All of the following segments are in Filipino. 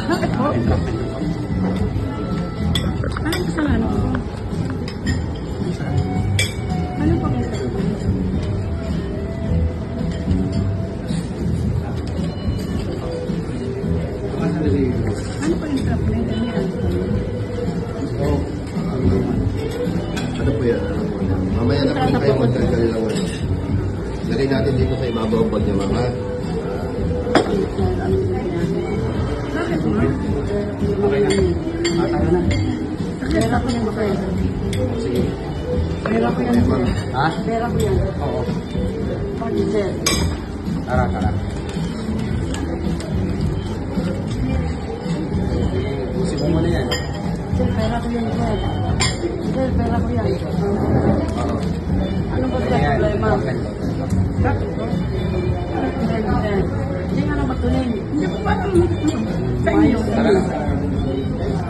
Bakit po? Ano kasalanan ko? Ano pang ito? Ano pa yung trap na yun? Ano po yan? Mamaya na po kayo magkakali lang. Lagay natin dito sa ibabaw pag niya mga. Bakit mo? Okay na. Matang na. Pera ko yan, bakit? Sige. Pera ko yan. Ha? Pera ko yan. Oo. Pag sir. Tara, tara. Busi mo muna yan. Sir, pera ko yan, sir. Sir, pera ko yan. Oo. Ano ba sa problema? Bakit po? Sir, hindi nga na matuloy. Hindi ko pa mayong Tara na.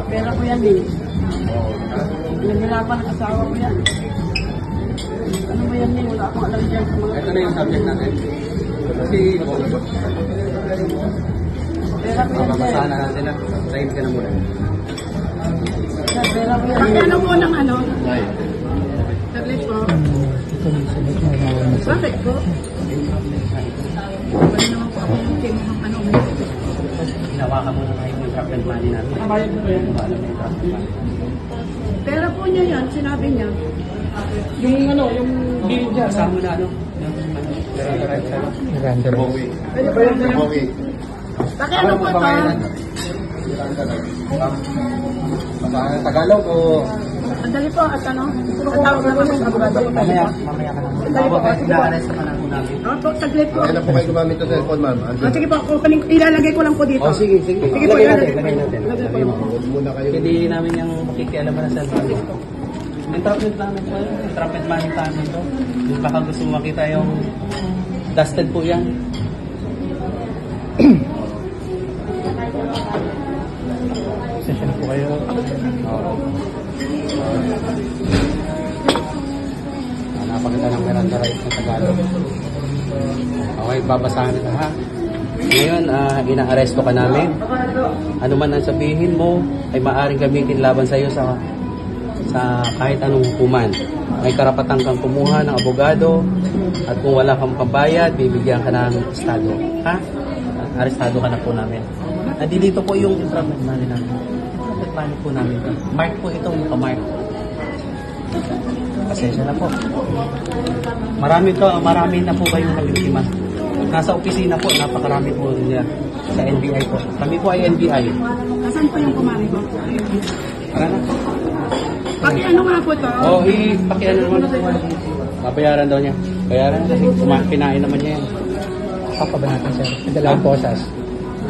pera ko yan eh. Oo. Naghilapan ang asawa ko yan. Ano ba yan eh? Wala akong alam dyan sa mga... Ito na yung subject natin. Kasi, Pera ko yan, sir. mababasahan na natin na. Train ka na muna. Sir, pera ko yan. Pakiano mo ng ano? Saglit po. Bakit po? Wala naman po ako yung king ng ano. Ginawa ka muna kayo yung trap and money natin. Kabayad mo yan. Wala na yung trap and money. Pera po niya yan, sinabi niya. Yung ano, yung bill niya. Kasama na ano? Bowie. Pwede ba yan, sir? Bowie. Pakiano po ito? Tagalog o... Andali po at ano? Tatawag na kami sa abogado. Mamaya ka na. Andali po. Sige po. Ina-arrest ka na po namin. Po, saglit po. Kaya na po kayo gumamit ng cellphone, ma'am. Sige po, ilalagay ko lang po dito. Oh, sige, sige. Sige po, Lagay ilalagay natin, lagay natin. Lagay po. Huwag muna kayo. Hindi namin yung makikialaman na sa cellphone. Yung trapit namin po, yung trapit money namin to. Yung baka gusto mo makita yung dusted po yan. Session po kayo. Napakita ng Miranda rights na Tagalog. Okay, babasahan ito ha. Ngayon, ina-aresto ka namin. Ano man ang sabihin mo ay maaaring gamitin laban sa iyo sa kahit anong hukuman. May karapatan kang kumuha ng abogado at kung wala kang pambayad, bibigyan ka ng estado. Ha? Arestado ka na po namin. Nandito po yung traffic money namin. Traffic money po namin. Mark po itong nakamark. Pasensya na po. Marami na po kayong nabiktima. Nasa opisina po, napakarami po nila sa NBI po. Kami po ay NBI. Asan po yung kumari ko? Para na. Pakiano nga po ito? Pakiano naman. Babayaran daw niya. Bayaran kasi kinain naman niya yan. Papabanatan sir. Dalawang posas.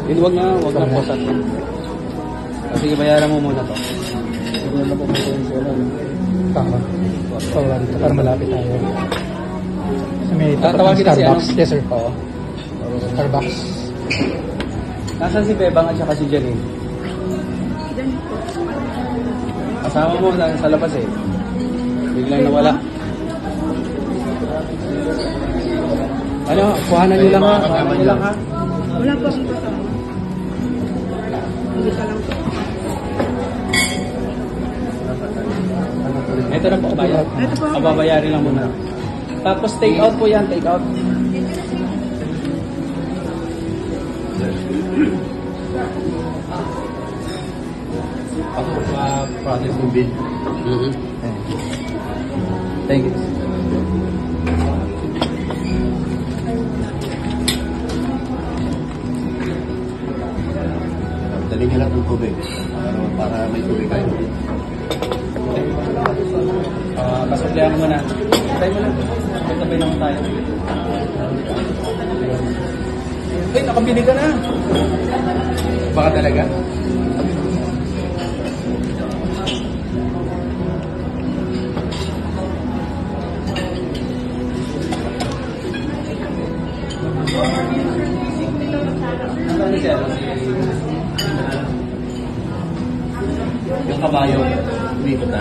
Yun, wag na posat. Sige, bayaran mo muna to. Sige na po Tama. Pawala dito para malapit tayo. Sa may Tatawagin na si Starbucks. ano? Yes sir. Oo. Starbucks. Nasaan si Bebang at saka si Janine? Ganito. Kasama mo sa labas eh. Biglang nawala. Ano, kuhanan niyo lang ha. Kuhanan niyo lang ha. Wala po akong kasama. Hindi ka lang po. Ito na po, bayad. Ito po. Kababayarin lang muna. Tapos take out po yan, take out. Ako, process mo bid. Thank you. Dali niyo lang ng tubig. Para may tubig kayo. Pasuklihan mo muna. Tayo mo lang. Sabay naman tayo. Ay, nakabili ka na. Baka talaga? Ano siya? Yung kabayo. Dito na.